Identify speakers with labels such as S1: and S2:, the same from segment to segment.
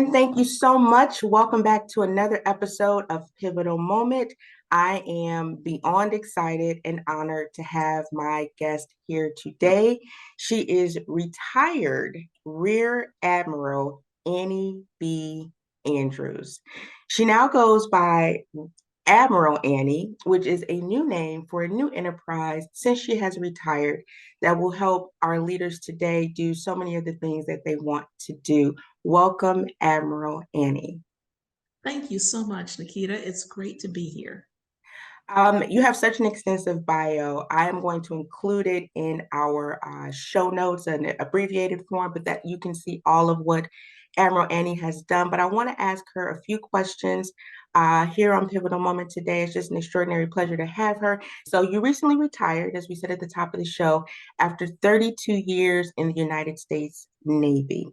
S1: And thank you so much. Welcome back to another episode of Pivotal Moment. I am beyond excited and honored to have my guest here today. She is retired Rear Admiral Annie B. Andrews. She now goes by Admiral Annie, which is a new name for a new enterprise since she has retired that will help our leaders today do so many of the things that they want to do. Welcome, Admiral Annie.
S2: Thank you so much, Nikita. It's great to be here.
S1: You have such an extensive bio. I am going to include it in our show notes, an abbreviated form, but that you can see all of what Admiral Annie has done. But I want to ask her a few questions here on Pivotal Moment today. It's just an extraordinary pleasure to have her. So you recently retired, as we said at the top of the show, after 32 years in the United States Navy.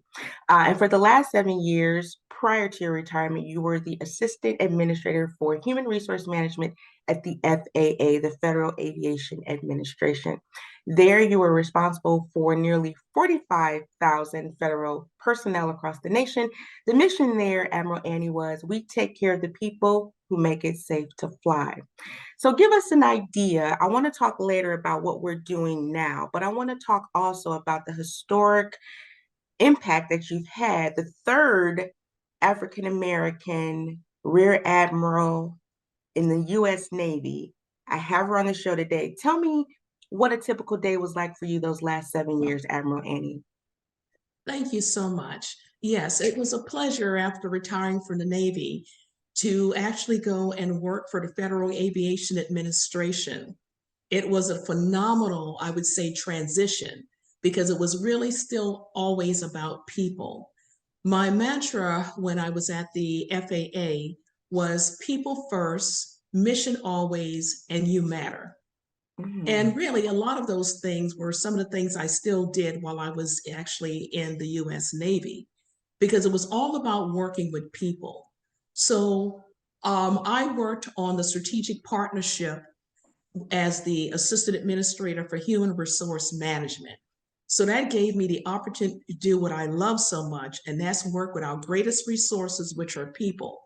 S1: And for the last 7 years prior to your retirement, you were the Assistant Administrator for Human Resource Management at the FAA, the Federal Aviation Administration. There, you were responsible for nearly 45,000 federal personnel across the nation. The mission there, Admiral Annie, was we take care of the people who make it safe to fly. So give us an idea. I want to talk later about what we're doing now, but I want to talk also about the historic impact that you've had, the third African American Rear Admiral in the US Navy. I have her on the show today. Tell me what a typical day was like for you those last 7 years, Admiral Annie.
S2: Thank you so much. Yes, it was a pleasure after retiring from the Navy to actually go and work for the Federal Aviation Administration. It was a phenomenal, I would say, transition because it was really still always about people. My mantra when I was at the FAA was people first, mission always, and you matter. And
S1: Mm.
S2: really, a lot of those things were some of the things I still did while I was actually in the US Navy, because it was all about working with people. So I worked on the strategic partnership as the Assistant Administrator for Human Resource Management. So that gave me the opportunity to do what I love so much, and that's work with our greatest resources, which are people.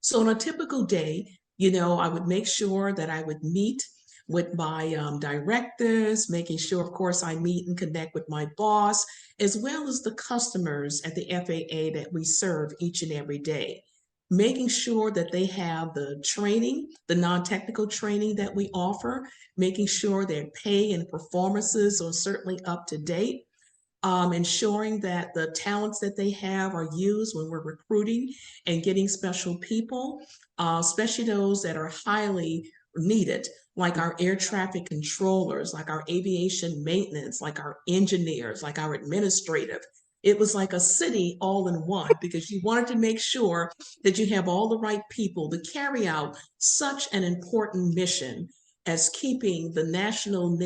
S2: So on a typical day, I would make sure that I would meet with my directors, making sure, of course, I meet and connect with my boss, as well as the customers at the FAA that we serve each and every day. Making sure that they have the training, the non technical training that we offer, making sure their pay and performances are certainly up to date, ensuring that the talents that they have are used when we're recruiting and getting special people, especially those that are highly needed, like our air traffic controllers, like our aviation maintenance, like our engineers, like our administrative. It was like a city all in one because you wanted to make sure that you have all the right people to carry out such an important mission as keeping the national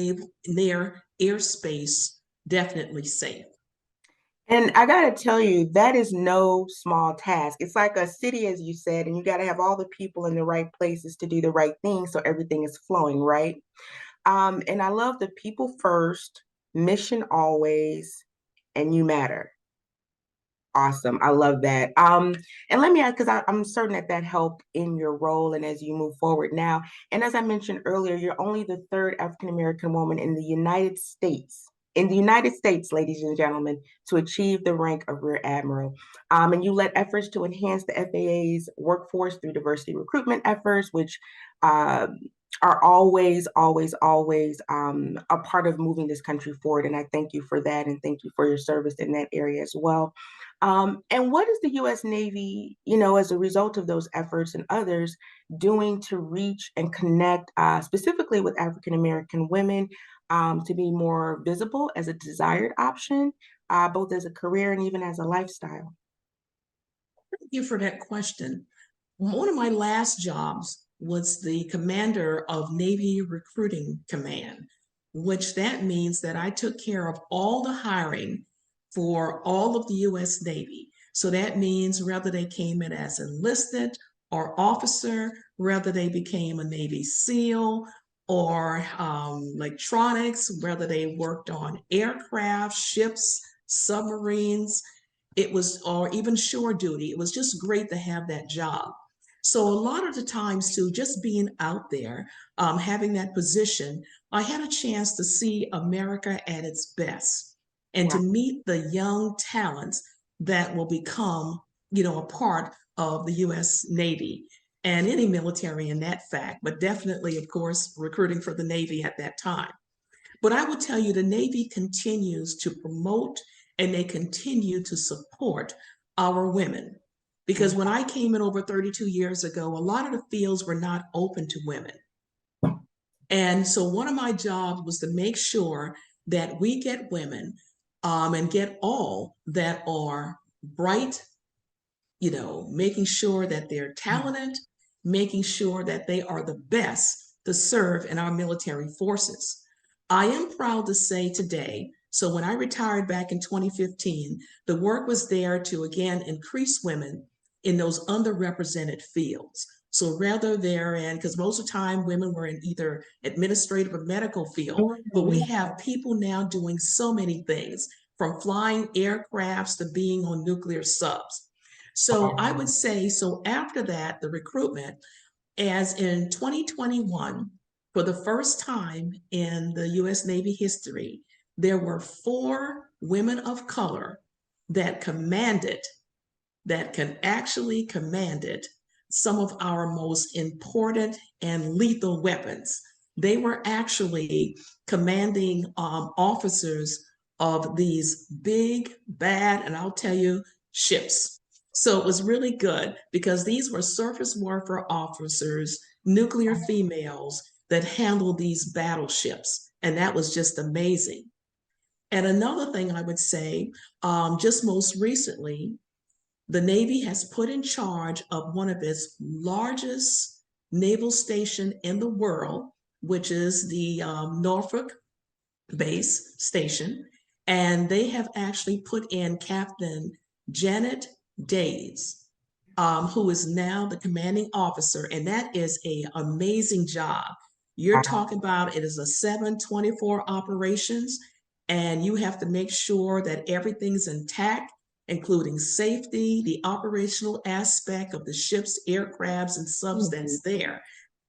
S2: near airspace definitely safe.
S1: And I got to tell you, that is no small task. It's like a city, as you said, and you got to have all the people in the right places to do the right thing so everything is flowing, right? And I love the people first, mission always, and you matter. Awesome. I love that. And let me ask, because I'm certain that that helped in your role and as you move forward now. And as I mentioned earlier, you're only the third African American woman in the United States, ladies and gentlemen, to achieve the rank of Rear Admiral. And you led efforts to enhance the FAA's workforce through diversity recruitment efforts, which uh, are always a part of moving this country forward. And I thank you for that, and thank you for your service in that area as well. And what is the U.S. Navy, as a result of those efforts and others, doing to reach and connect specifically with African American women to be more visible as a desired option, both as a career and even as a lifestyle?
S2: Thank you for that question. One of my last jobs was the commander of Navy Recruiting Command, which that means that I took care of all the hiring for all of the U.S. Navy. So that means whether they came in as enlisted or officer, whether they became a Navy SEAL or electronics, whether they worked on aircraft, ships, submarines, it was, or even shore duty. It was just great to have that job. So a lot of the times too, just being out there, having that position, I had a chance to see America at its best and to
S1: Wow.
S2: meet the young talents that will become, a part of the U.S. Navy and any military in that fact, but definitely, of course, recruiting for the Navy at that time. But I will tell you, the Navy continues to promote and they continue to support our women. Because when I came in over 32 years ago, a lot of the fields were not open to women. And so one of my jobs was to make sure that we get women and get all that are bright, making sure that they're talented, making sure that they are the best to serve in our military forces. I am proud to say today, so when I retired back in 2015, the work was there to again increase women in those underrepresented fields. So rather they're in, because most of the time women were in either administrative or medical field, but we
S1: Mhm.
S2: have people now doing so many things from flying aircrafts to being on nuclear subs. So I would say, so after that, the recruitment, as in 2021, for the first time in the US Navy history, there were 4 women of color that commanded, that can actually commanded some of our most important and lethal weapons. They were actually commanding officers of these big, bad, and I'll tell you, ships. So it was really good because these were surface warfare officers, nuclear females that handled these battleships. And that was just amazing. And another thing I would say, just most recently, the Navy has put in charge of one of its largest naval station in the world, which is the Norfolk base station. And they have actually put in Captain Janet Days, who is now the commanding officer. And that is an amazing job. You're
S1: Wow.
S2: talking about it is a 7/24 operations, and you have to make sure that everything's intact, including safety, the operational aspect of the ships, aircrafts, and subs
S1: Mhm.
S2: that's there.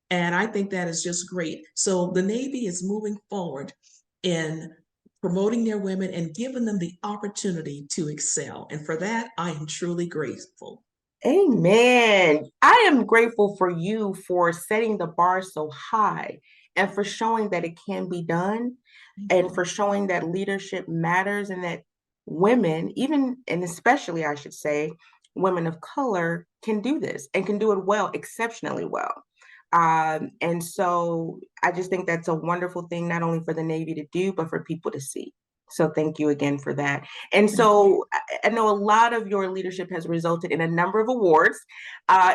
S2: And I think that is just great. So the Navy is moving forward in promoting their women and giving them the opportunity to excel. And for that, I am truly grateful.
S1: Amen. I am grateful for you for setting the bar so high and for showing that it can be done
S2: Thank
S1: and for
S2: you.
S1: showing that leadership matters and that women, even and especially, I should say, women of color can do this and can do it well, exceptionally well. And so I just think that's a wonderful thing, not only for the Navy to do, but for people to see. So thank you again for that. And
S2: Thank you.
S1: so I know a lot of your leadership has resulted in a number of awards.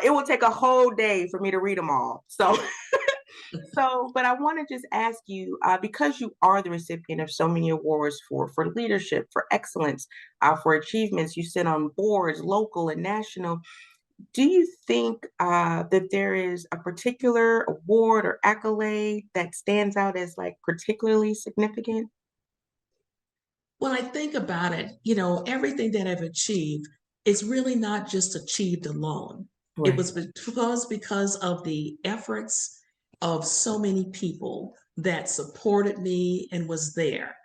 S1: It will take a whole day for me to read them all. But I want to just ask you, because you are the recipient of so many awards for leadership, for excellence, for achievements, you sit on boards, local and national. Do you think that there is a particular award or accolade that stands out as like particularly significant?
S2: When I think about it, everything that I've achieved is really not just achieved alone. It
S1: Right.
S2: was because of the efforts of so many people that supported me and was there.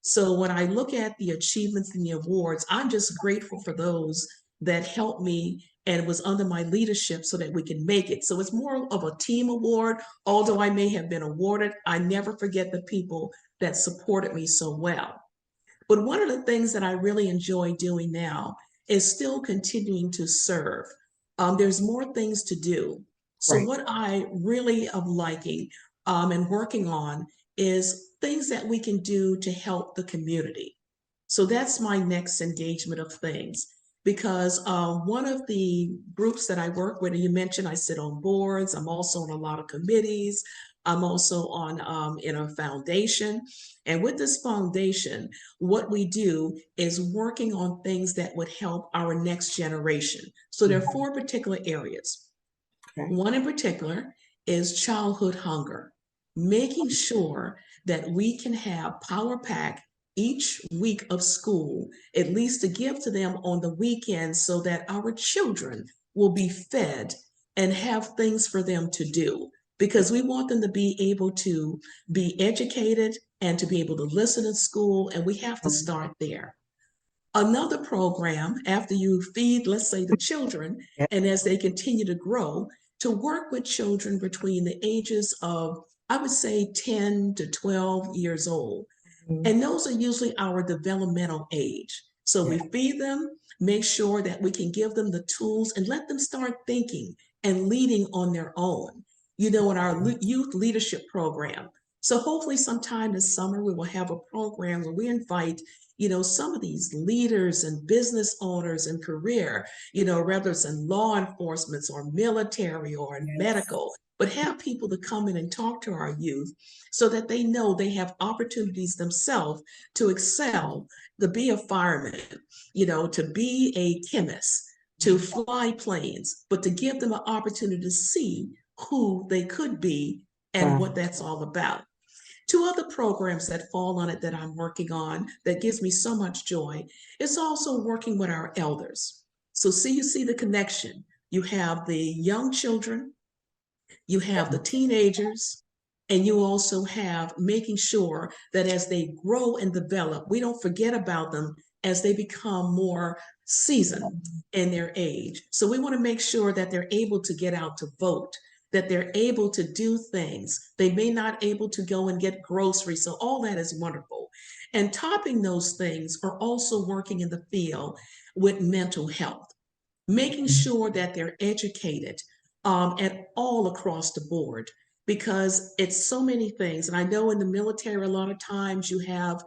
S2: So when I look at the achievements and the awards, I'm just grateful for those that helped me and was under my leadership so that we can make it. So it's more of a team award. Although I may have been awarded, I never forget the people that supported me so well. But one of the things that I really enjoy doing now is still continuing to serve. There's more things to do. So,
S1: Right.
S2: what I really am liking and working on is things that we can do to help the community. So, that's my next engagement of things. Because one of the groups that I work with, and you mentioned I sit on boards, I'm also on a lot of committees, I'm also on in a foundation. And with this foundation, what we do is working on things that would help our next generation. So there are
S1: Mhm.
S2: 4 particular areas.
S1: Okay.
S2: One in particular is childhood hunger, making sure that we can have power pack each week of school, at least to give to them on the weekends so that our children will be fed and have things for them to do. Because we want them to be able to be educated and to be able to listen in school, and we have to start there. Another program, after you feed, let's say, the children,
S1: Yeah.
S2: and as they continue to grow, to work with children between the ages of, I would say, 10 to 12 years old.
S1: Mhm.
S2: And those are usually our developmental age. So
S1: Yeah.
S2: we feed them, make sure that we can give them the tools and let them start thinking and leading on their own, in our youth leadership program. So hopefully sometime this summer, we will have a program where we invite, some of these leaders and business owners and career, whether it's in law enforcement or military or in
S1: Yes.
S2: medical, but have people to come in and talk to our youth so that they know they have opportunities themselves to excel, to be a fireman, to be a chemist, to fly planes, but to give them an opportunity to see who they could be and
S1: Wow.
S2: what that's all about. Two other programs that fall on it that I'm working on that gives me so much joy is also working with our elders. So you see the connection. You have the young children, you have the teenagers, and you also have making sure that as they grow and develop, we don't forget about them as they become more seasoned in their age. So we want to make sure that they're able to get out to vote, that they're able to do things. They may not able to go and get groceries. So all that is wonderful. And topping those things are also working in the field with mental health, making sure that they're educated at all across the board, because it's so many things. And I know in the military, a lot of times you have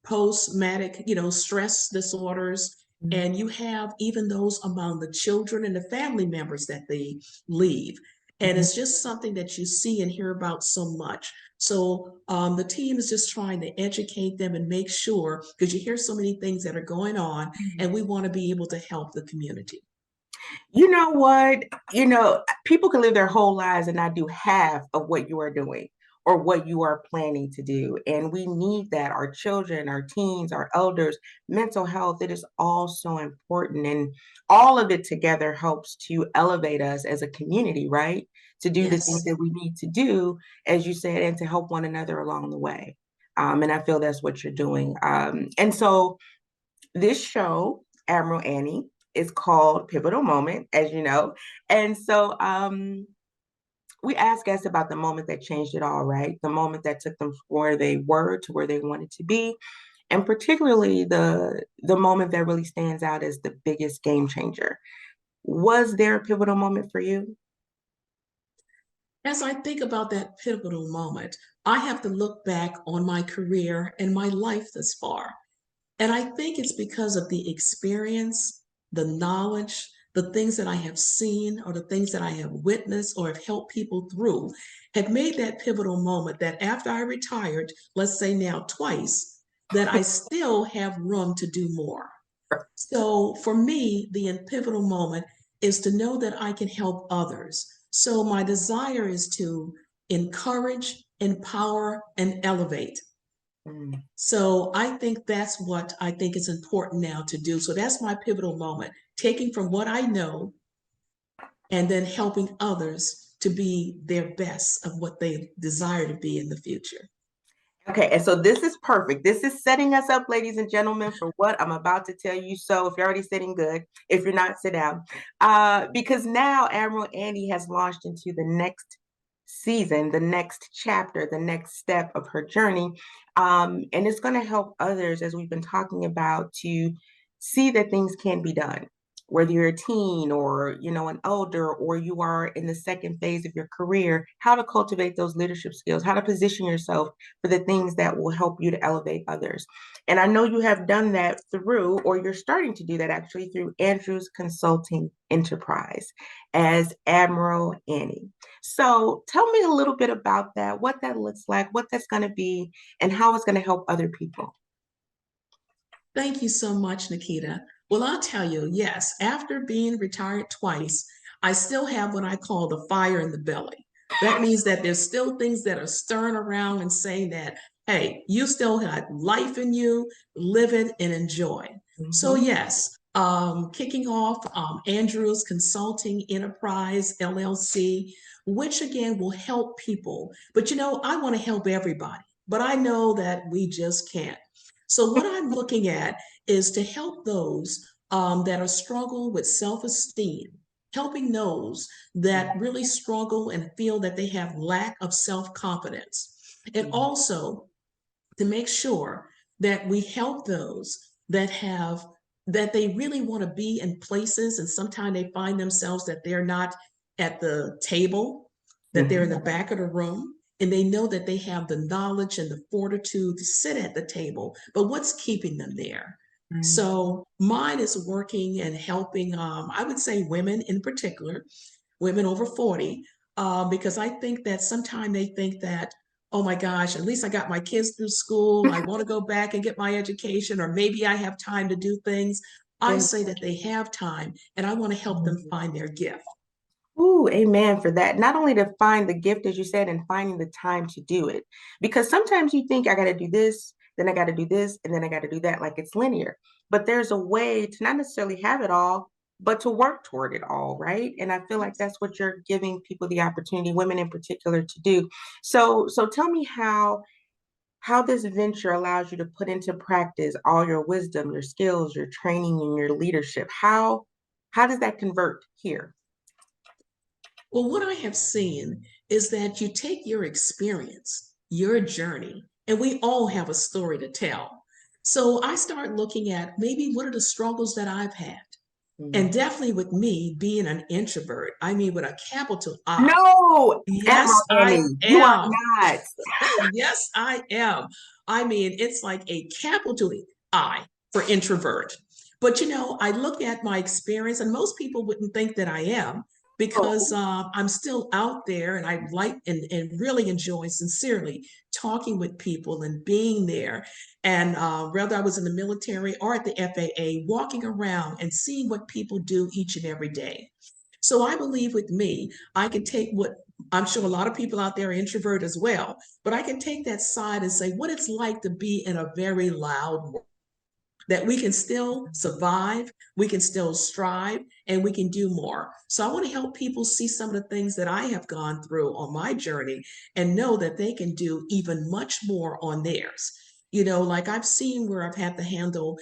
S2: post-traumatic, stress disorders, and you have even those among the children and the family members that they leave. And
S1: Mhm.
S2: it's just something that you see and hear about so much. So the team is just trying to educate them and make sure, because you hear so many things that are going on, and we want to be able to help the community.
S1: You know what? People can live their whole lives and not do half of what you are doing or what you are planning to do. And we need that. Our children, our teens, our elders, mental health, it is all so important. And all of it together helps to elevate us as a community, right? To do the things
S2: Yes.
S1: that we need to do, as you said, and to help one another along the way. And I feel that's what you're doing. And so, this show, Admiral Annie, is called Pivotal Moment, as you know. And so we asked guests about the moment that changed it all, right? The moment that took them from where they were to where they wanted to be. And particularly the moment that really stands out as the biggest game changer. Was there a pivotal moment for you?
S2: As I think about that pivotal moment, I have to look back on my career and my life thus far. And I think it's because of the experience, the knowledge, the things that I have seen, or the things that I have witnessed or have helped people through, have made that pivotal moment that after I retired, let's say now twice, that I still have room to do more. So for me, the pivotal moment is to know that I can help others. So my desire is to encourage, empower, and elevate.
S1: Mm.
S2: So I think that's what I think is important now to do. So that's my pivotal moment, taking from what I know and then helping others to be their best of what they desire to be in the future.
S1: Okay, and so this is perfect. This is setting us up, ladies and gentlemen, for what I'm about to tell you. So if you're already sitting, good. If you're not, sit down. Because now Admiral Annie has launched into the next season, the next chapter, the next step of her journey. And it's going to help others, as we've been talking about, to see that things can be done. Whether you're a teen or an elder, or you are in the second phase of your career, how to cultivate those leadership skills, how to position yourself for the things that will help you to elevate others. And I know you have done that through, or you're starting to do that actually through Andrew's Consulting Enterprise as Admiral Annie. So tell me a little bit about that, what that looks like, what that's going to be, and how it's going to help other people.
S2: Thank you so much, Nikita. Well, I'll tell you, yes, after being retired twice, I still have what I call the fire in the belly. That means that there's still things that are stirring around and saying that, hey, you still had life in you, live it and enjoy. So
S1: Mhm.
S2: yes, kicking off Andrew's Consulting Enterprise LLC, which again will help people. But I want to help everybody, but I know that we just can't. So what I'm looking at is to help those that are struggle with self-esteem, helping those that really struggle and feel that they have lack of self-confidence, and also to make sure that we help those that they really want to be in places and sometimes they find themselves that they're not at the table, that they're in the
S1: Mhm.
S2: back of the room, and they know that they have the knowledge and the fortitude to sit at the table, but what's keeping them there?
S1: Right.
S2: So mine is working and helping, I would say women in particular, women over 40, because I think that sometimes they think that, oh my gosh, at least I got my kids through school. I want to go back and get my education, or maybe I have time to do things. I
S1: Then-
S2: say that they have time and I want to help them find their gift.
S1: Ooh, amen for that. Not only to find the gift, as you said, and finding the time to do it. Because sometimes you think I got to do this, then I got to do this, and then I got to do that, like it's linear. But there's a way to not necessarily have it all, but to work toward it all, right? And I feel like
S2: Yes.
S1: that's what you're giving people the opportunity, women in particular, to do. So tell me how this venture allows you to put into practice all your wisdom, your skills, your training, and your leadership. How does that convert here?
S2: Well, what I have seen is that you take your experience, your journey, and we all have a story to tell. So I start looking at maybe what are the struggles that I've had. And
S1: Mhm.
S2: definitely with me being an introvert, I mean, with a capital I.
S1: No,
S2: Yes,
S1: Admiral
S2: I
S1: Annie, you are
S2: am.
S1: not.
S2: Yes, I am. I mean, it's like a capital I for introvert. But I look at my experience, and most people wouldn't think that I am because
S1: Oh,
S2: I'm still out there and I like and really enjoy sincerely talking with people and being there. And whether I was in the military or at the FAA, walking around and seeing what people do each and every day. So I believe with me, I can take what I'm sure a lot of people out there are introvert as well, but I can take that side and say what it's like to be in a very loud world, that we can still survive, we can still strive, and we can do more. So I want to help people see some of the things that I have gone through on my journey and know that they can do even much more on theirs. Like I've seen where I've had to handle,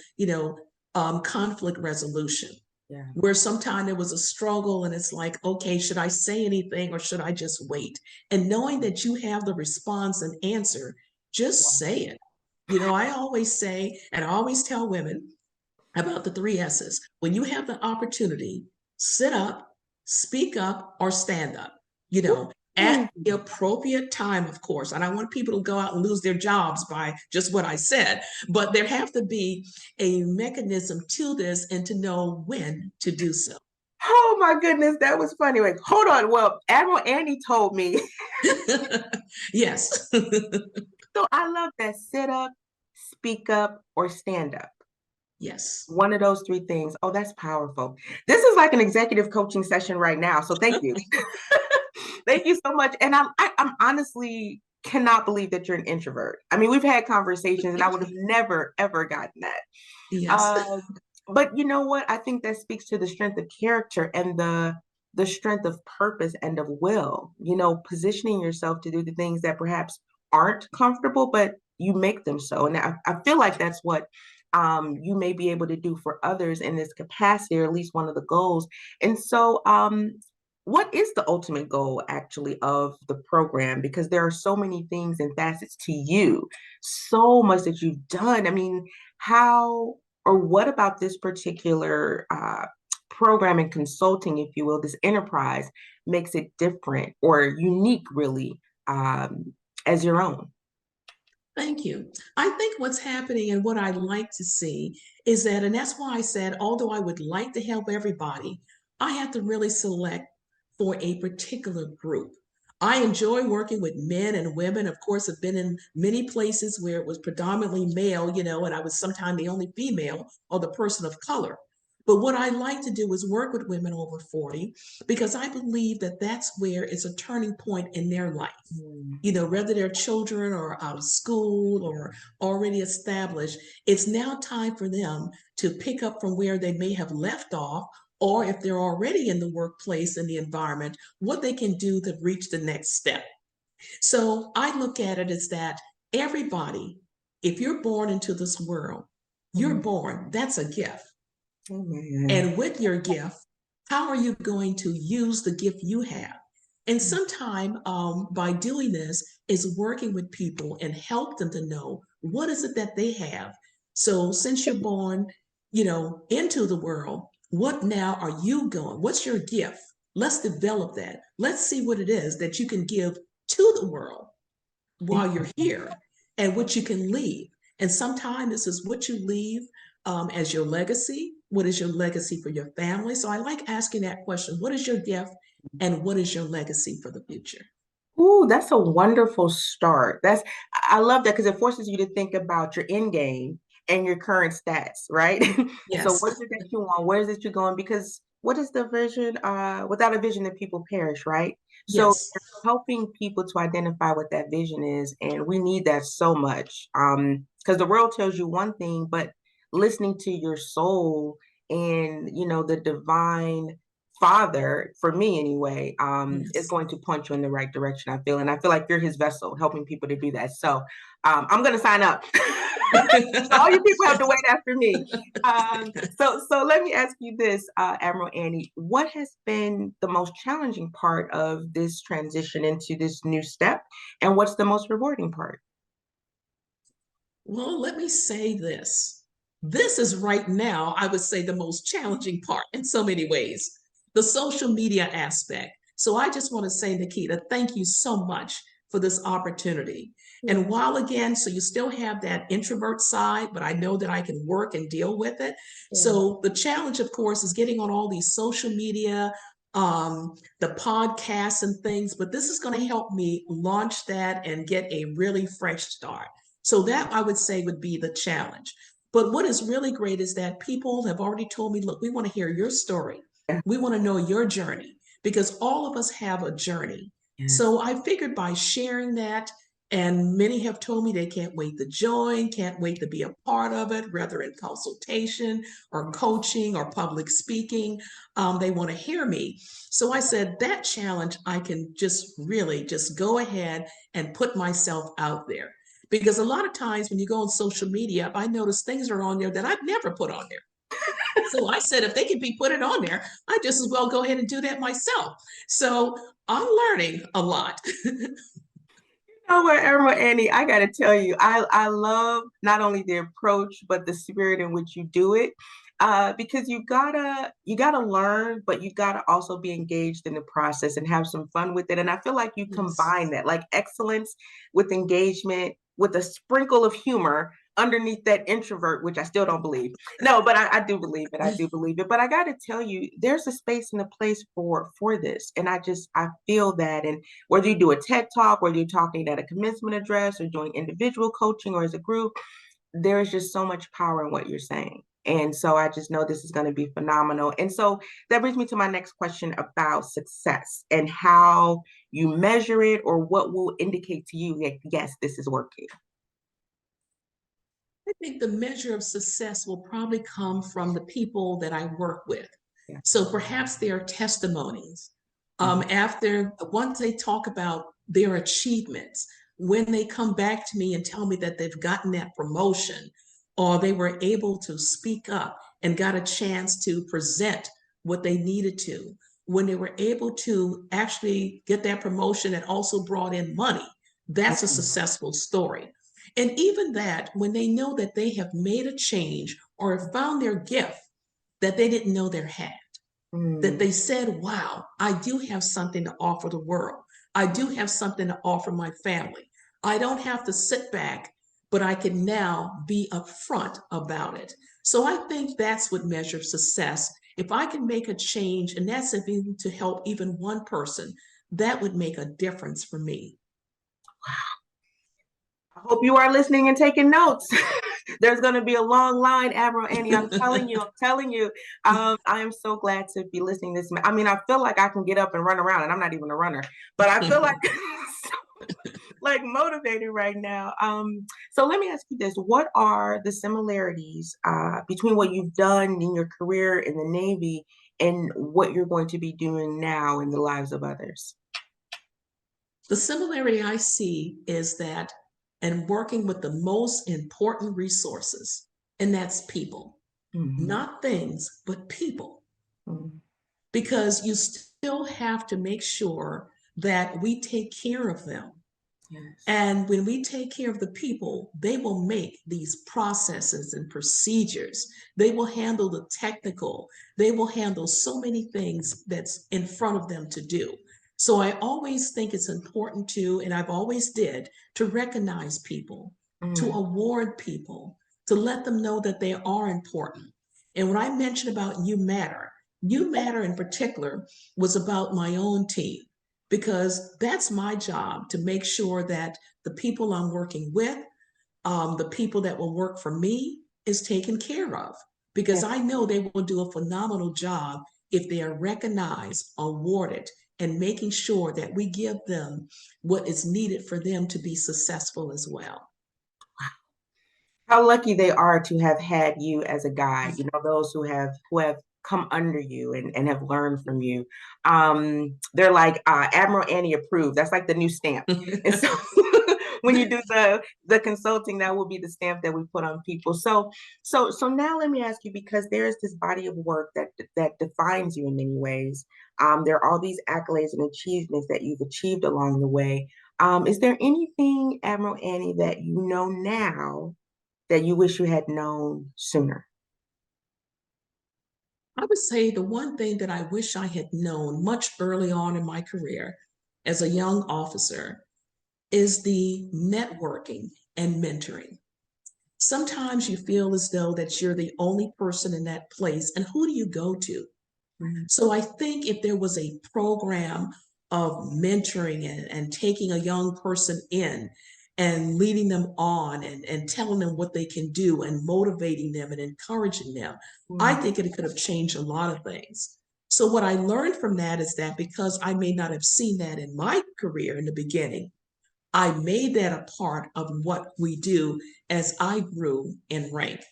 S2: conflict resolution,
S1: yeah.
S2: where sometimes there was a struggle and it's like, okay, should I say anything or should I just wait? And knowing that you have the response and answer, just say it. I always say, and I always tell women about the three S's. When you have the opportunity, sit up, speak up, or stand up,
S1: Ooh.
S2: at the appropriate time, of course. And I want people to go out and lose their jobs by just what I said, but there have to be a mechanism to this and to know when to do so.
S1: Oh my goodness, that was funny. Wait, hold on. Well, Admiral Annie told me.
S2: Yes.
S1: So I love that sit up, speak up, or stand up.
S2: Yes.
S1: One of those three things. Oh, that's powerful. This is like an executive coaching session right now. So thank you. Thank you so much. And I'm honestly cannot believe that you're an introvert. I mean, we've had conversations and I would have never, ever gotten that.
S2: Yes.
S1: Um, but you know what? I think that speaks to the strength of character and the strength of purpose and of will, positioning yourself to do the things that perhaps aren't comfortable, but you make them so. And I feel like that's what you may be able to do for others in this capacity, or at least one of the goals. And so, what is the ultimate goal actually of the program? Because there are so many things and facets to you, so much that you've done. I mean, how or what about this particular program and consulting, if you will, this enterprise makes it different or unique, really, as your own?
S2: Thank you. I think what's happening and what I like to see is that, and that's why I said, although I would like to help everybody, I have to really select for a particular group. I enjoy working with men and women. Of course, I've been in many places where it was predominantly male, and I was sometimes the only female or the person of color. But what I like to do is work with women over 40 because I believe that that's where it's a turning point in their life.
S1: Mm.
S2: You know, whether their children are out of school or already established, it's now time for them to pick up from where they may have left off, or if they're already in the workplace and the environment, what they can do to reach the next step. So I look at it as that everybody, if you're born into this world, you're
S1: Mm.
S2: born, that's a gift.
S1: Amen.
S2: And with your gift, how are you going to use the gift you have? And
S1: Mm.
S2: sometime by doing this is working with people and help them to know what is it that they have. So since you're born, you know, into the world, what now are you going? What's your gift? Let's develop that. Let's see what it is that you can give to the world while you're here and what you can leave. And sometimes this is what you leave as your legacy. What is your legacy for your family? So I like asking that question. What is your gift and what is your legacy for the future?
S1: Ooh, that's a wonderful start. I love that because it forces you to think about your end game and your current stats, right? So
S2: Yes,
S1: what is it that you want? Where is it you're going? Because what is the vision? Without a vision, the people perish, right? So
S2: yes,
S1: you're helping people to identify what that vision is, and we need that so much. Because the world tells you one thing, but listening to your soul and the divine father, for me anyway, is
S2: yes.
S1: going to point you in the right direction, I feel. And I feel like you're his vessel, helping people to do that. So I'm gonna sign up. So all you people have to wait after me. So let me ask you this, Admiral Annie, what has been the most challenging part of this transition into this new step? And what's the most rewarding part?
S2: Well, let me say this. This is right now, I would say, the most challenging part in so many ways, the social media aspect. So I just want to say, Nikita, thank you so much for this opportunity. And
S1: Yes.
S2: while again, so you still have that introvert side, but I know that I can work and deal with it.
S1: Yeah.
S2: So the challenge, of course, is getting on all these social media, the podcasts and things, but this is going to help me launch that and get a really fresh start. So that I would say would be the challenge. But what is really great is that people have already told me, look, we want to hear your story.
S1: Yeah.
S2: We want to know your journey because all of us have a journey.
S1: Yes.
S2: So I figured by sharing that, and many have told me they can't wait to join, can't wait to be a part of it, whether in consultation or coaching or public speaking. They want to hear me. So I said that challenge, I can just really just go ahead and put myself out there. Because a lot of times when you go on social media, I notice things are on there that I've never put on there. So I said, if they can be put it on there, I just as well go ahead and do that myself. So I'm learning a lot.
S1: Know what, Irma Annie, I gotta tell you, I love not only the approach but the spirit in which you do it. Because you gotta learn, but you gotta also be engaged in the process and have some fun with it. And I feel like you
S2: Yes.
S1: combine that, like excellence with engagement, with a sprinkle of humor underneath that introvert, which I still don't believe. No, but I do believe it. I do believe it. But I gotta tell you, there's a space and a place for this. And I feel that. And whether you do a TED talk, whether you're talking at a commencement address or doing individual coaching or as a group, there's just so much power in what you're saying. And so I just know this is going to be phenomenal. And so that brings me to my next question about success and how you measure it or what will indicate to you that, yes, this is working.
S2: I think the measure of success will probably come from the people that I work with.
S1: Yeah.
S2: So perhaps their testimonies.
S1: Mhm.
S2: After once they talk about their achievements, when they come back to me and tell me that they've gotten that promotion or they were able to speak up and got a chance to present what they needed to, when they were able to actually get that promotion and also brought in money, that's a successful story. And even that, when they know that they have made a change or found their gift that they didn't know they had, that
S1: Mm.
S2: they said, wow, I do have something to offer the world. I do have something to offer my family. I don't have to sit back, but I can now be upfront about it. So I think that's what measures success. If I can make a change, and that's even to help even one person, that would make a difference for me.
S1: I hope you are listening and taking notes. There's going to be a long line, Admiral Annie. I'm telling you, I'm telling you. I am so glad to be listening to this. I mean, I feel like I can get up and run around, and I'm not even a runner, but I feel like like motivated right now. So let me ask you this: what are the similarities between what you've done in your career in the Navy and what you're going to be doing now in the lives of others?
S2: The similarity I see is that, and working with the most important resources, and that's people,
S1: Mm-hmm.
S2: not things, but people.
S1: Mm-hmm.
S2: Because you still have to make sure that we take care of them.
S1: Yes.
S2: And when we take care of the people, they will make these processes and procedures. They will handle the technical. They will handle so many things that's in front of them to do. So I always think it's important to, and I've always did, to recognize people, to
S1: Mm.
S2: award people, to let them know that they are important. And when I mentioned about You Matter in particular was about my own team, because that's my job to make sure that the people I'm working with, the people that will work for me, is taken care of.
S1: Yeah.
S2: Because I know they will do a phenomenal job if they are recognized, awarded, and making sure that we give them what is needed for them to be successful as well.
S1: How lucky they are to have had you as a guide, you know, those who have come under you and have learned from you. They're like Admiral Annie approved. That's like the new stamp. And so when you do the consulting, that will be the stamp that we put on people. So now let me ask you, because there is this body of work that defines you in many ways. There are all these accolades and achievements that you've achieved along the way. Is there anything, Admiral Annie, that you know now that you wish you had known sooner?
S2: I would say the one thing that I wish I had known much early on in my career as a young officer is the networking and mentoring. Sometimes you feel as though that you're the only person in that place, and who do you go to?
S1: Mhm.
S2: So I think if there was a program of mentoring and taking a young person in and leading them on and telling them what they can do and motivating them and encouraging them, I
S1: Mhm.
S2: think it could have changed a lot of things. So what I learned from that is that because I may not have seen that in my career in the beginning, I made that a part of what we do as I grew in rank.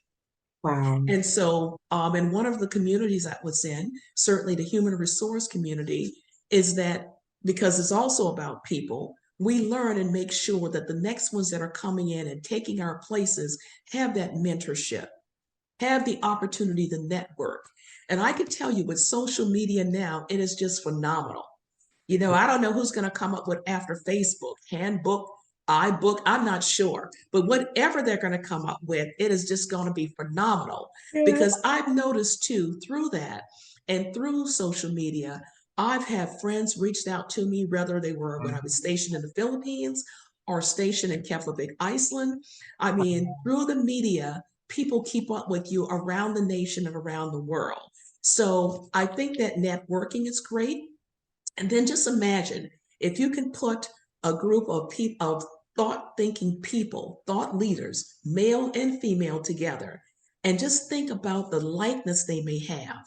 S1: Wow.
S2: And so, in one of the communities I was in, certainly the human resource community, is that because it's also about people, we learn and make sure that the next ones that are coming in and taking our places have that mentorship, have the opportunity to network. And I can tell you with social media now, it is just phenomenal. I don't know who's going to come up with after Facebook, handbook, iBook, I'm not sure. But whatever they're going to come up with, it is just going to be phenomenal.
S1: Yeah.
S2: Because I've noticed too, through that and through social media, I've had friends reached out to me, whether they were when I was stationed in the Philippines or stationed in Keflavik, Iceland. I mean, through the media, people keep up with you around the nation and around the world. So I think that networking is great. And then just imagine if you can put a group of people, of thought thinking people, thought leaders, male and female together, and just think about the likeness they may have.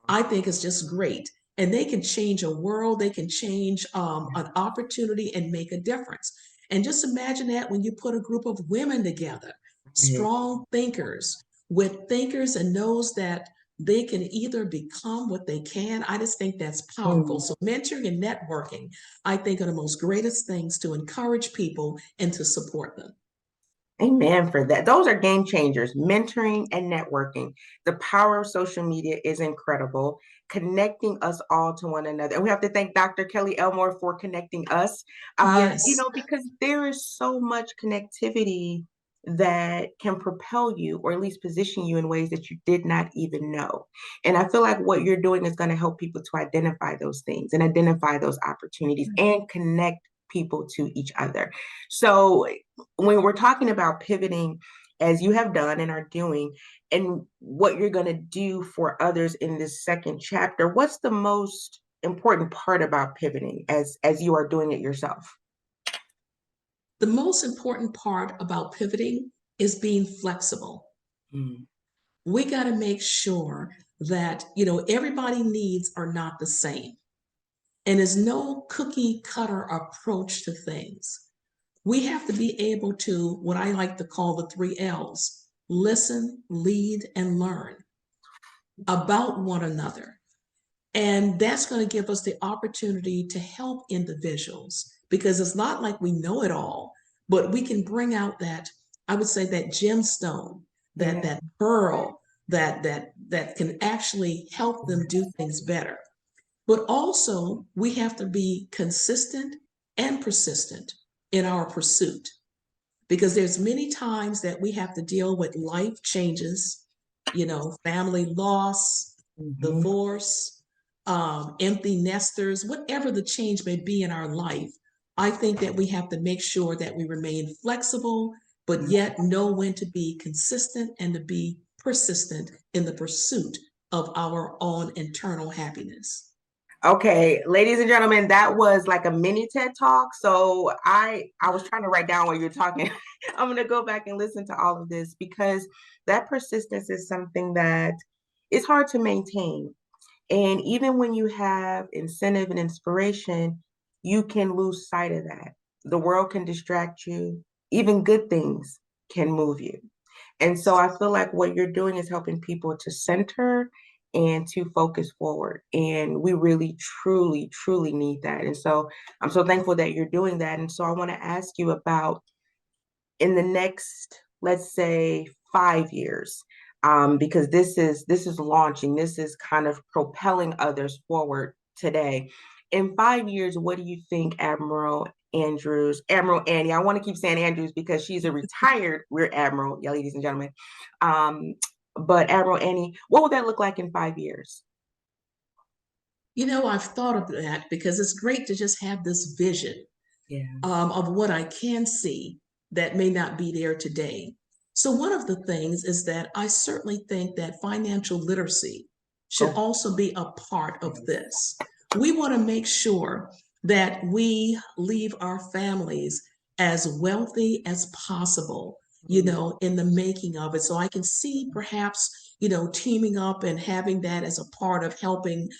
S2: I think it's just great. And they can change a world, they can change an opportunity and make a difference. And just imagine that when you put a group of women together,
S1: Right.
S2: strong thinkers, with thinkers and knows that they can either become what they can. I just think that's powerful.
S1: Mm.
S2: So, mentoring and networking, I think, are the most greatest things to encourage people and to support them.
S1: Amen for that. Those are game changers, mentoring and networking. The power of social media is incredible, connecting us all to one another. And we have to thank Dr. Kelly Elmore for connecting us,
S2: Yes.
S1: because there is so much connectivity that can propel you or at least position you in ways that you did not even know. And I feel like what you're doing is going to help people to identify those things and identify those opportunities and connect people to each other. So when we're talking about pivoting, as you have done and are doing, and what you're going to do for others in this second chapter, what's the most important part about pivoting as you are doing it yourself?
S2: The most important part about pivoting is being flexible.
S1: Mm.
S2: We got to make sure that, you know, everybody needs are not the same. And there's no cookie cutter approach to things. We have to be able to, what I like to call the 3 L's: listen, lead, and learn about one another. And that's going to give us the opportunity to help individuals, because it's not like we know it all, but we can bring out that, I would say, that gemstone,
S1: Yeah.
S2: that pearl that can actually help them do things better. But also, we have to be consistent and persistent in our pursuit, because there's many times that we have to deal with life changes, you know, family loss,
S1: Mhm.
S2: divorce, empty nesters, whatever the change may be in our life. I think that we have to make sure that we remain flexible, but yet know when to be consistent and to be persistent in the pursuit of our own internal happiness.
S1: Okay, ladies and gentlemen, that was like a mini TED Talk. So I was trying to write down while you were talking. I'm gonna go back and listen to all of this because that persistence is something that is hard to maintain. And even when you have incentive and inspiration, you can lose sight of that. The world can distract you. Even good things can move you. And so I feel like what you're doing is helping people to center and to focus forward. And we really, truly, truly need that. And so I'm so thankful that you're doing that. And so I want to ask you about in the next, let's say, 5 years, because this is launching, this is kind of propelling others forward today. In 5 years, what do you think Admiral Annie, I want to keep saying Andrews because she's a retired Rear Admiral, yeah, ladies and gentlemen. Um, but Admiral Annie, what would that look like in 5 years?
S2: You know, I've thought of that because it's great to just have this vision
S1: Yeah.
S2: of what I can see that may not be there today. So, one of the things is that I certainly think that financial literacy should
S1: Oh.
S2: also be a part of this. We want to make sure that we leave our families as wealthy as possible, you
S1: Mm.
S2: know, in the making of it. So, I can see perhaps, you know, teaming up and having that as a part of helping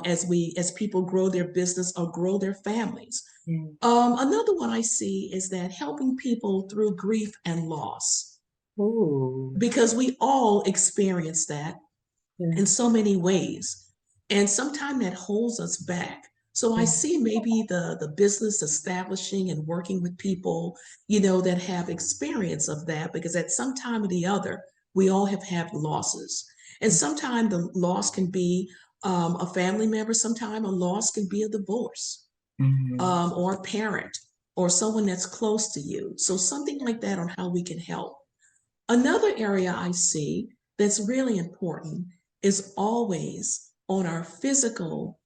S2: as people grow their business or grow their families.
S1: Mm.
S2: Another one I see is that helping people through grief and loss,
S1: Ooh.
S2: because we all experience that
S1: Yeah.
S2: in so many ways. And sometimes that holds us back. So I
S1: Mm.
S2: see maybe the business establishing and working with people, you know, that have experience of that, because at some time or the other, we all have had losses. And sometimes the loss can be a family member, sometimes a loss can be a divorce,
S1: Mm.
S2: or a parent or someone that's close to you. So something like that on how we can help. Another area I see that's really important is always on our physical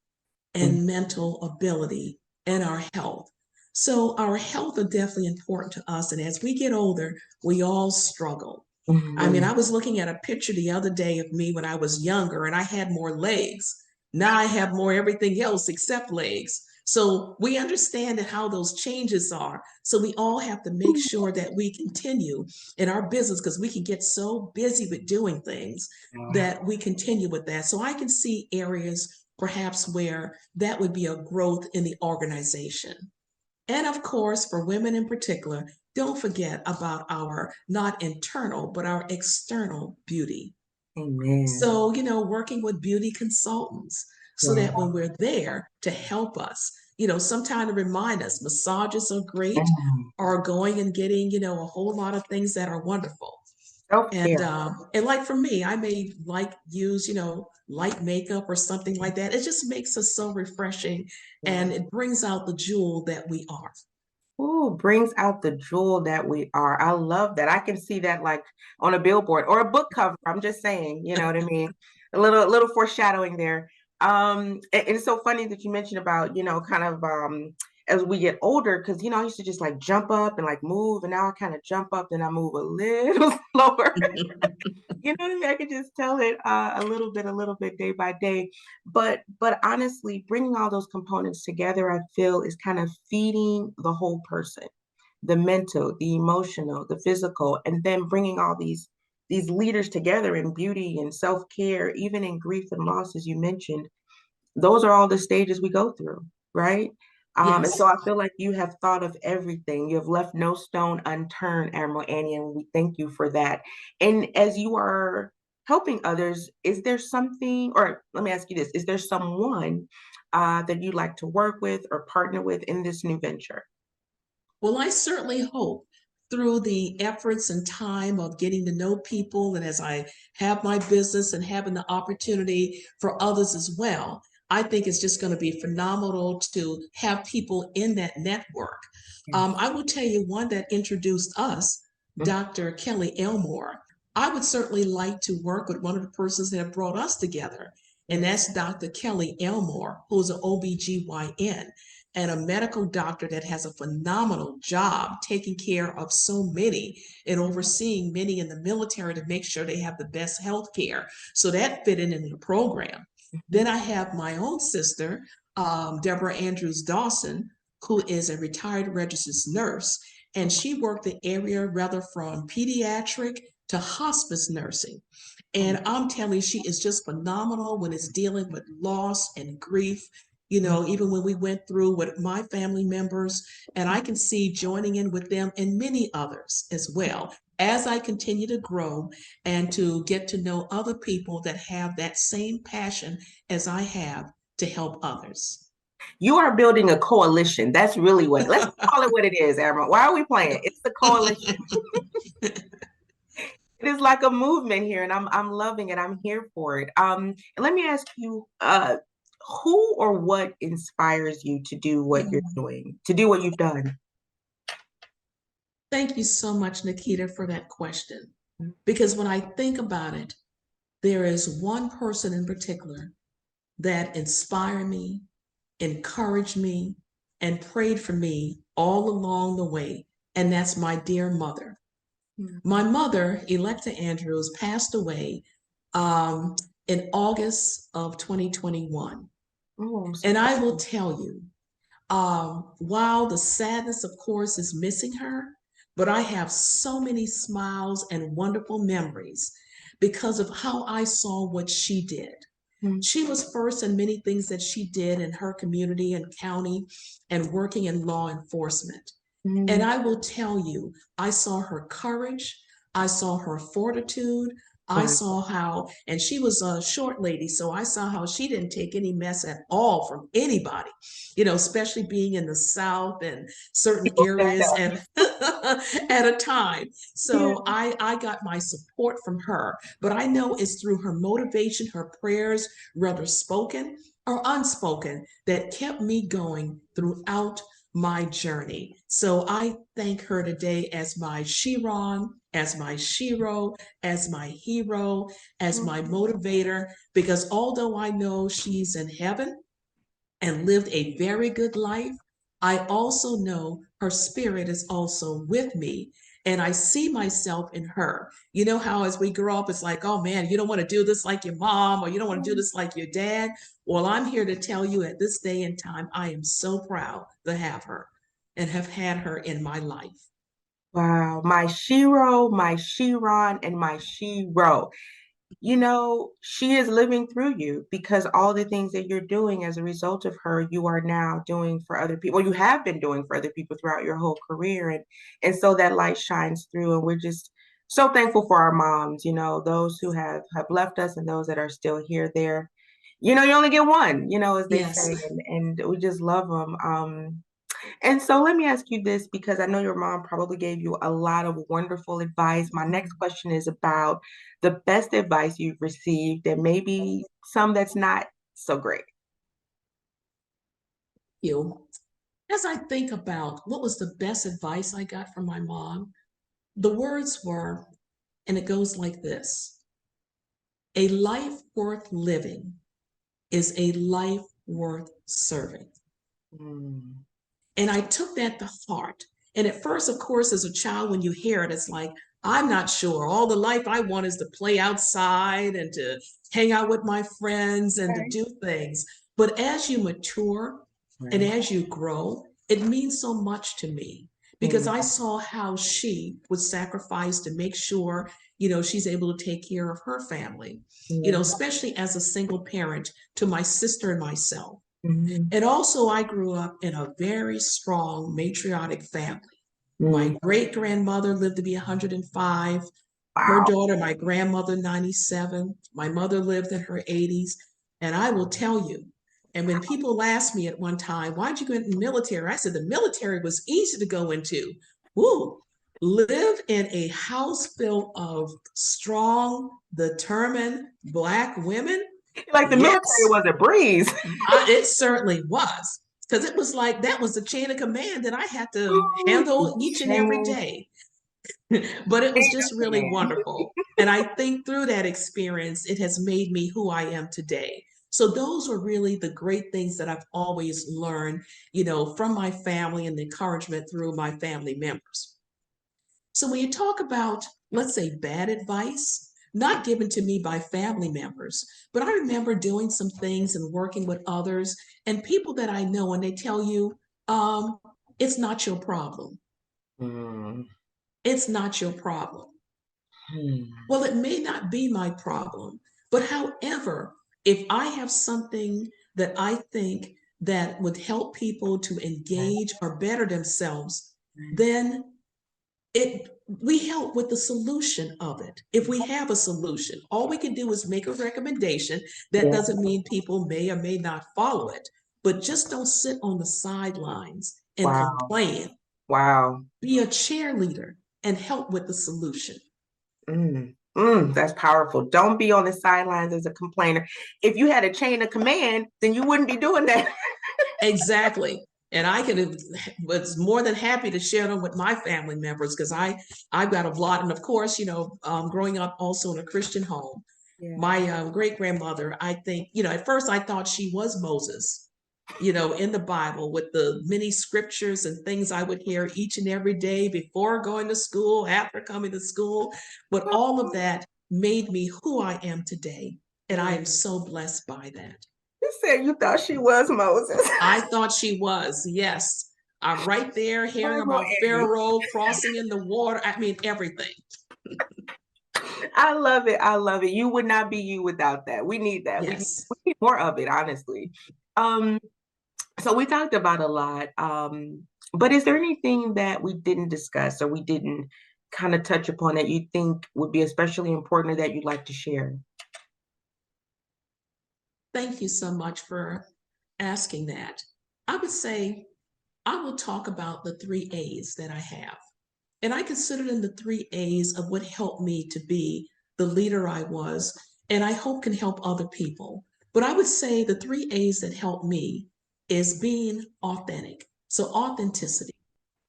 S1: Mm.
S2: and mental ability and our health. So our health are definitely important to us. And as we get older, we all struggle. I mean,
S1: Mm.
S2: I was looking at a picture the other day of me when I was younger and I had more legs. Now I have more everything else except legs. So we understand that how those changes are. So we all have to make sure that we continue in our business, because we can get so busy with doing things that we continue with that. So I can see areas perhaps where that would be a growth in the organization. And of course, for women in particular, don't forget about our not internal, but our external beauty.
S1: Amen.
S2: So, you know, working with beauty consultants so that when we're there to help us, you know, sometime to remind us massages are great,
S1: Mm.
S2: or going and getting, you know, a whole lot of things that are wonderful.
S1: Self-care.
S2: And like for me, I may like use, you know, light makeup or something like that. It just makes us so refreshing and it brings out the jewel that we are.
S1: Ooh, brings out the jewel that we are. I love that. I can see that like on a billboard or a book cover. I'm just saying, you know what I mean? A little foreshadowing there. It's so funny that you mentioned about, kind of as we get older, because I used to just like jump up and like move, and now I kind of jump up and I move a little slower. You know what I mean? I could just tell it a little bit, day by day. But honestly, bringing all those components together, I feel is kind of feeding the whole person. the mental, the emotional, the physical, and then bringing all these leaders together in beauty and self-care, even in grief and loss, as you mentioned. Those are all the stages we go through, right? And so
S2: Yes.
S1: I feel like you have thought of everything. You have left no stone unturned, Admiral Annie, and we thank you for that. And as you are helping others, is there something, or let me ask you this, is there someone that you'd like to work with or partner with in this new venture?
S2: Well, I certainly hope through the efforts and time of getting to know people, and as I have my business and having the opportunity for others as well, I think it's just going to be phenomenal to have people in that network.
S1: Yes.
S2: I will tell you one that introduced us, Dr. Kelly Elmore. I would certainly like to work with one of the persons that have brought us together, and
S1: Yes.
S2: that's Dr. Kelly Elmore, who's an OBGYN and a medical doctor that has a phenomenal job taking care of so many and overseeing many in the military to make sure they have the best health care. So that fit in the program. Then
S1: Mhm.
S2: I have my own sister, Deborah Andrews Dawson, who is a retired registered nurse. And she worked the area rather from pediatric to hospice nursing. And I'm telling you, she is just phenomenal when it's dealing with loss and grief. You know, even when we went through with my family members, and I can see joining in with them and many others as well as I continue to grow and to get to know other people that have that same passion as I have to help others.
S1: You are building a coalition. That's really what, let's call it what it is, Admiral. Why are we playing? It's the coalition. It is like a movement here, and I'm loving it. I'm here for it. And let me ask you, who or what inspires you to do what you're doing, to do what you've done?
S2: Thank you so much, Nikita, for that question. Because when I think about it, there is one person in particular that inspired me, encouraged me, and prayed for me all along the way, and that's my dear mother. My mother, Electa Andrews, passed away um, in August of 2021.
S1: Oh, I'm so
S2: And I will
S1: sorry.
S2: tell you, while the sadness, of course, is missing her, but I have so many smiles and wonderful memories because of how I saw what she did.
S1: Mm,
S2: She was first in many things that she did in her community and county and working in law enforcement. And
S1: mm,
S2: I will tell you, I saw her courage, I saw her fortitude, I
S1: wow.
S2: saw how, and she was a short lady, so I saw how she didn't take any mess at all from anybody, you know, especially being in the South and certain
S1: People stand
S2: areas
S1: up.
S2: at a time.
S1: Yeah.
S2: So I got my support from her, but I know it's through her motivation, her prayers, whether spoken or unspoken, that kept me going throughout my journey. So I thank her today as my Chiron, as my Shiro, as my hero, as my
S1: Mm,
S2: motivator, because although I know she's in heaven and lived a very good life, I also know her spirit is also with me. And I see myself in her. You know how as we grow up, it's like, oh man, you don't want to do this like your mom, or you don't want to do
S1: mm.
S2: this like your dad. Well, I'm here to tell you at this day and time, I am so proud to have her and have had her in my life.
S1: Wow. My Shiro, my Chiron, and my Shiro. You know, she is living through you because all the things that you're doing as a result of her, you are now doing for other people. You have been doing for other people throughout your whole career. And so that light shines through. And we're just so thankful for our moms, you know, those who have left us and those that are still here there. You know, you only get one, you know, as they
S2: Yes.
S1: say, and we just love them. And so let me ask you this because I know your mom probably gave you a lot of wonderful advice. My next question is about the best advice you've received and maybe some that's not so great.
S2: You. As I think about what was the best advice I got from my mom, the words were, and it goes like this: a life worth living is a life worth serving.
S1: Mm,
S2: And I took that to heart. And at first, of course, as a child, when you hear it, it's like, I'm not sure. All the life I want is to play outside and to hang out with my friends and to
S1: right.
S2: do things. But as you mature and
S1: Right.
S2: as you grow, it means so much to me because
S1: Mm,
S2: I saw how she would sacrifice to make sure, she's able to take care of her family,
S1: yeah.
S2: especially as a single parent to my sister and myself.
S1: Mhm.
S2: And also, I grew up in a very strong matriarchic family. My
S1: Mm.
S2: great grandmother lived to be 105. Her
S1: Wow.
S2: daughter, my grandmother, 97. My mother lived in her 80s. And I will tell you, and when people asked me at one time, why'd you go into the military? I said, the military was easy to go into. Woo! Live in a house full of strong, determined Black women.
S1: Like the military
S2: Yes,
S1: was a breeze.
S2: it certainly was. Because it was like that was the chain of command that I had to handle each and every
S1: Chain
S2: day. But it was just
S1: of
S2: really
S1: command.
S2: wonderful. And I think through that experience, it has made me who I am today. So those were really the great things that I've always learned, from my family and the encouragement through my family members. So when you talk about, let's say, bad advice, not given to me by family members, but I remember doing some things and working with others and people that I know, and they tell you, um, it's not your problem.
S1: Mm.
S2: It's not your problem.
S1: Hmm.
S2: Well, it may not be my problem, but however, if I have something that I think that would help people to engage or better themselves, then we help with the solution of it. If we have a solution, all we can do is make a recommendation. That
S1: Yeah.
S2: doesn't mean people may or may not follow it, but just don't sit on the sidelines and
S1: Wow.
S2: complain.
S1: Wow.
S2: Be a cheerleader and help with the solution.
S1: Mm. Mm. That's powerful. Don't be on the sidelines as a complainer. If you had a chain of command, then you wouldn't be doing that.
S2: Exactly. And I can was more than happy to share them with my family members because I've got a lot. And of course, growing up also in a Christian home,
S1: Yeah.
S2: my great grandmother, I think, at first I thought she was Moses, in the Bible with the many scriptures and things I would hear each and every day before going to school, after coming to school. But all of that made me who I am today. And I
S1: Yeah.
S2: am so blessed by that.
S1: You said you thought she was Moses.
S2: I thought she was, yes. I'm right there hearing
S1: Admiral
S2: about
S1: Annie.
S2: Pharaoh crossing in the water. I mean, everything.
S1: I love it. I love it. You would not be you without that. We need that.
S2: Yes.
S1: We need more of it, honestly. Um, so we talked about a lot. But is there anything that we didn't discuss or we didn't kind of touch upon that you think would be especially important or that you'd like to share?
S2: Thank you so much for asking that. I would say I will talk about the three A's that I have. And I consider them the three A's of what helped me to be the leader I was, and I hope can help other people. But I would say the three A's that helped me is being authentic. So, authenticity,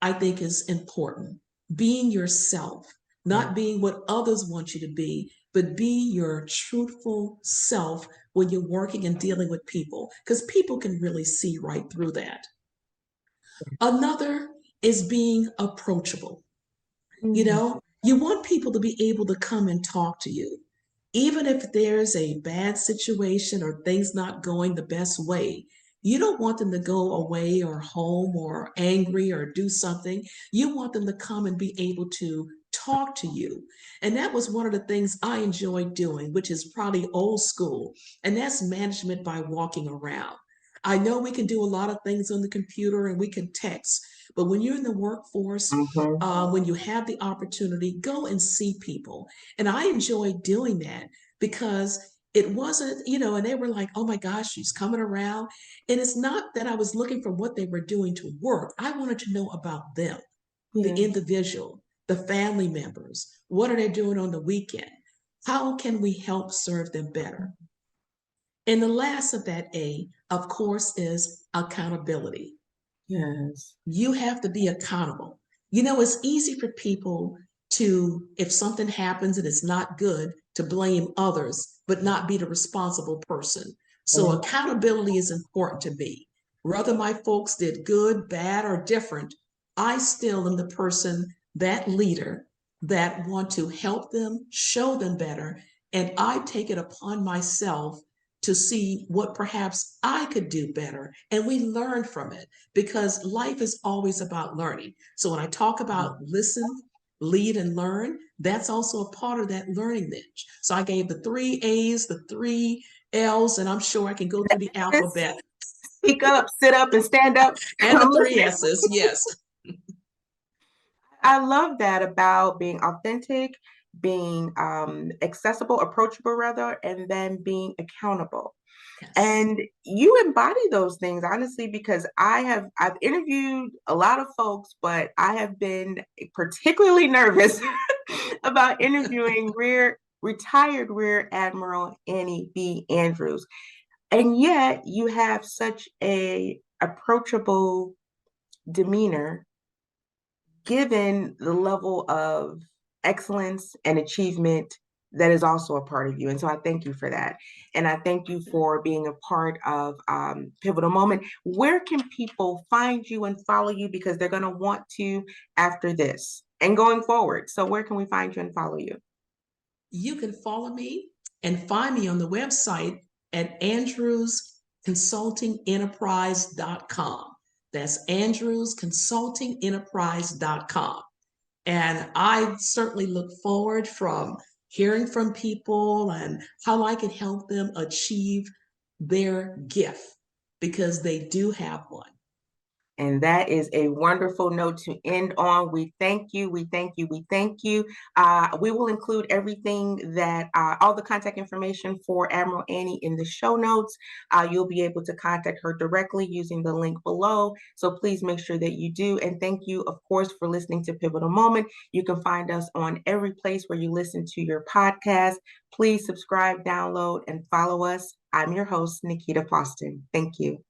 S2: I think, is important. Being yourself,
S1: Mm,
S2: not being what others want you to be, but be your truthful self when you're working and dealing with people, because people can really see right through that. Another is being approachable.
S1: mm,
S2: You want people to be able to come and talk to you. Even if there's a bad situation or things not going the best way, you don't want them to go away or home or angry or do something. You want them to come and be able to talk to you. And that was one of the things I enjoyed doing, which is probably old school, and that's management by walking around. I know we can do a lot of things on the computer and we can text, but when you're in the workforce,
S1: mhm.
S2: when you have the opportunity, go and see people. And I enjoyed doing that because it wasn't, and they were like, oh my gosh, she's coming around. And it's not that I was looking for what they were doing to work. I wanted to know about them, the
S1: Yeah.
S2: individual, the family members. What are they doing on the weekend? How can we help serve them better? And the last of that A, of course, is accountability.
S1: Yes.
S2: You have to be accountable. It's easy for people to, if something happens and it's not good, to blame others, but not be the responsible person. So
S1: Mhm.
S2: accountability is important to me. Whether my folks did good, bad, or different, I still am the person, that leader, that want to help them, show them better, and I take it upon myself to see what perhaps I could do better. And we learned from it because life is always about learning. So when I talk about listen, lead, and learn, that's also a part of that learning niche. So I gave the 3 A's, the 3 L's, and I'm sure I can go through the alphabet.
S1: Speak up, sit up, and stand up.
S2: And the 3 S's, yes.
S1: I love that about being authentic, being accessible, approachable rather, and then being accountable.
S2: Yes.
S1: And you embody those things, honestly, because I've interviewed a lot of folks, but I have been particularly nervous about interviewing retired Rear Admiral Annie B. Andrews. And yet you have such a approachable demeanor given the level of excellence and achievement that is also a part of you. And so I thank you for that. And I thank you for being a part of Pivotal Moment. Where can people find you and follow you? Because they're going to want to after this and going forward. So where can we find you and follow you?
S2: You can follow me and find me on the website at andrewsconsultingenterprise.com. That's andrewsconsultingenterprise.com. And I certainly look forward from hearing from people and how I can help them achieve their gift because they do have one.
S1: And that is a wonderful note to end on. We thank you. We thank you. We thank you. We will include everything that, all the contact information for Admiral Annie in the show notes. You'll be able to contact her directly using the link below. So please make sure that you do. And thank you, of course, for listening to Pivotal Moment. You can find us on every place where you listen to your podcast. Please subscribe, download, and follow us. I'm your host, Nikita Poston. Thank you.